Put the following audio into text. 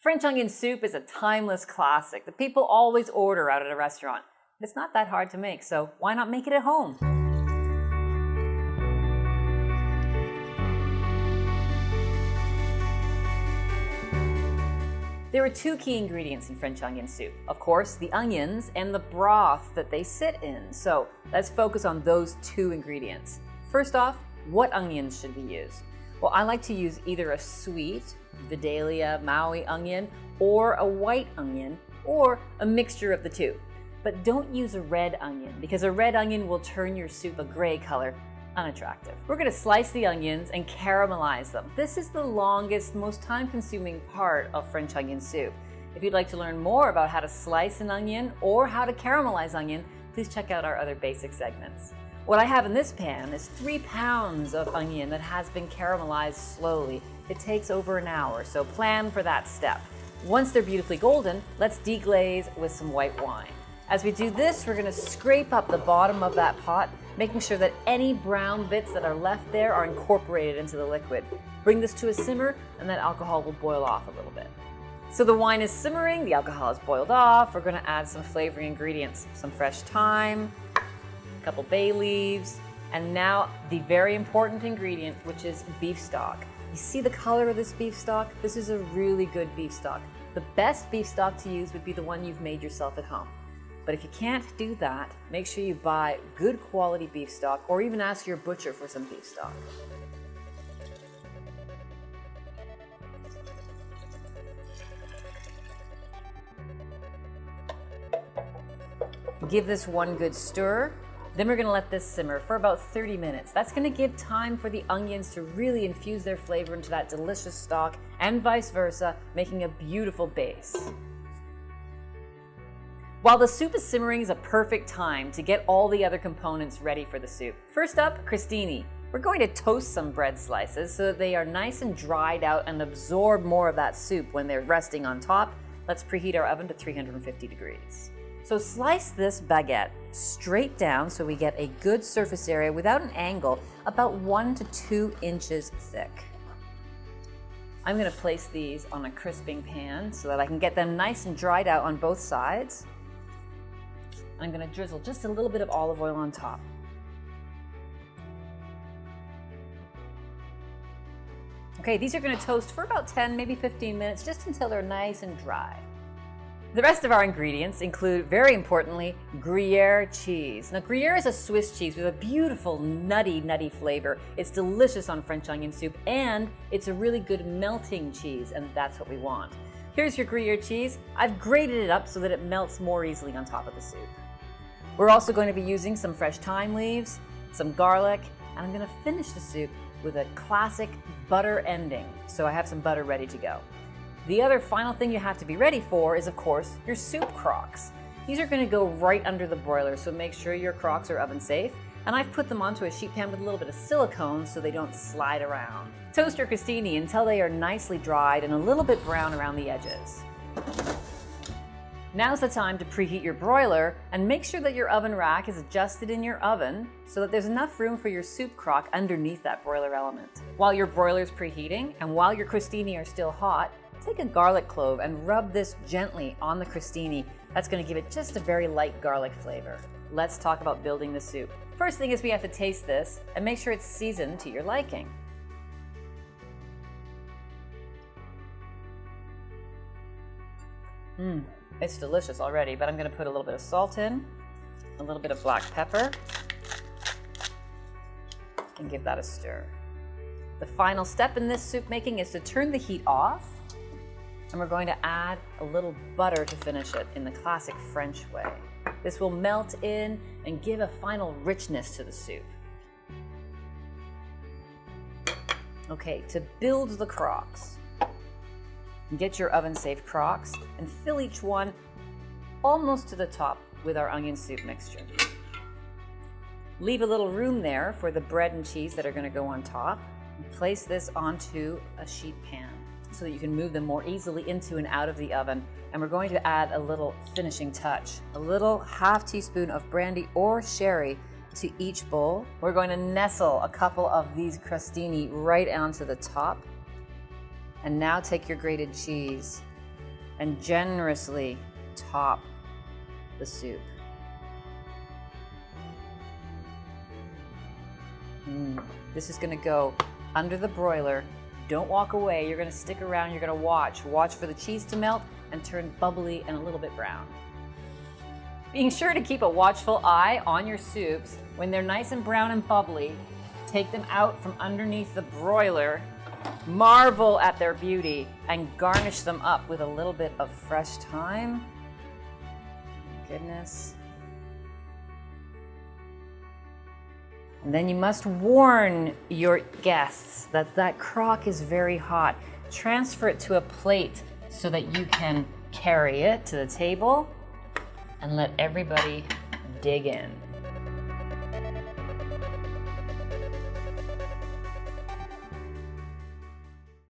French onion soup is a timeless classic that people always order out at a restaurant. But it's not that hard to make, so why not make it at home? There are two key ingredients in French onion soup. Of course, the onions and the broth that they sit in. So let's focus on those two ingredients. First off, what onions should we use? Well, I like to use either a sweet Vidalia Maui onion or a white onion or a mixture of the two. But don't use a red onion because a red onion will turn your soup a gray color, unattractive. We're going to slice the onions and caramelize them. This is the longest, most time-consuming part of French onion soup. If you'd like to learn more about how to slice an onion or how to caramelize onion, please check out our other basic segments. What I have in this pan is 3 pounds of onion that has been caramelized slowly. It takes over an hour, so plan for that step. Once they're beautifully golden, let's deglaze with some white wine. As we do this, we're going to scrape up the bottom of that pot, making sure that any brown bits that are left there are incorporated into the liquid. Bring this to a simmer, and that alcohol will boil off a little bit. So the wine is simmering, the alcohol is boiled off. We're going to add some flavoring ingredients, some fresh thyme, a couple bay leaves, and now the very important ingredient, which is beef stock. You see the color of this beef stock? This is a really good beef stock. The best beef stock to use would be the one you've made yourself at home. But if you can't do that, make sure you buy good quality beef stock or even ask your butcher for some beef stock. Give this one good stir. Then we're going to let this simmer for about 30 minutes. That's going to give time for the onions to really infuse their flavor into that delicious stock and vice versa, making a beautiful base. While the soup is simmering is a perfect time to get all the other components ready for the soup. First up, crostini. We're going to toast some bread slices so that they are nice and dried out and absorb more of that soup when they're resting on top. Let's preheat our oven to 350 degrees. So slice this baguette straight down so we get a good surface area without an angle, about 1 to 2 inches thick. I'm going to place these on a crisping pan so that I can get them nice and dried out on both sides. I'm going to drizzle just a little bit of olive oil on top. Okay, these are going to toast for about 10, maybe 15 minutes, just until they're nice and dry. The rest of our ingredients include, very importantly, Gruyère cheese. Now, Gruyère is a Swiss cheese with a beautiful nutty flavor. It's delicious on French onion soup, and it's a really good melting cheese, and that's what we want. Here's your Gruyère cheese. I've grated it up so that it melts more easily on top of the soup. We're also going to be using some fresh thyme leaves, some garlic, and I'm going to finish the soup with a classic butter ending. So I have some butter ready to go. The other final thing you have to be ready for is, of course, your soup crocks. These are going to go right under the broiler, so make sure your crocks are oven safe. And I've put them onto a sheet pan with a little bit of silicone so they don't slide around. Toast your crostini until they are nicely dried and a little bit brown around the edges. Now's the time to preheat your broiler and make sure that your oven rack is adjusted in your oven so that there's enough room for your soup crock underneath that broiler element. While your broiler is preheating and while your crostini are still hot, take a garlic clove and rub this gently on the crostini. That's going to give it just a very light garlic flavor. Let's talk about building the soup. First thing is we have to taste this and make sure it's seasoned to your liking. It's delicious already, but I'm going to put a little bit of salt in, a little bit of black pepper, and give that a stir. The final step in this soup making is to turn the heat off, and we're going to add a little butter to finish it in the classic French way. This will melt in and give a final richness to the soup. Okay, to build the crocks, get your oven-safe crocks and fill each one almost to the top with our onion soup mixture. Leave a little room there for the bread and cheese that are going to go on top. And place this onto a sheet pan so that you can move them more easily into and out of the oven. And we're going to add a little finishing touch, a little half teaspoon of brandy or sherry to each bowl. We're going to nestle a couple of these crostini right onto the top. And now take your grated cheese and generously top the soup. This is gonna go under the broiler. Don't walk away, you're gonna stick around, you're gonna watch. Watch for the cheese to melt and turn bubbly and a little bit brown. Being sure to keep a watchful eye on your soups. When they're nice and brown and bubbly, take them out from underneath the broiler, marvel at their beauty, and garnish them up with a little bit of fresh thyme. Goodness. And then you must warn your guests that that crock is very hot. Transfer it to a plate so that you can carry it to the table and let everybody dig in.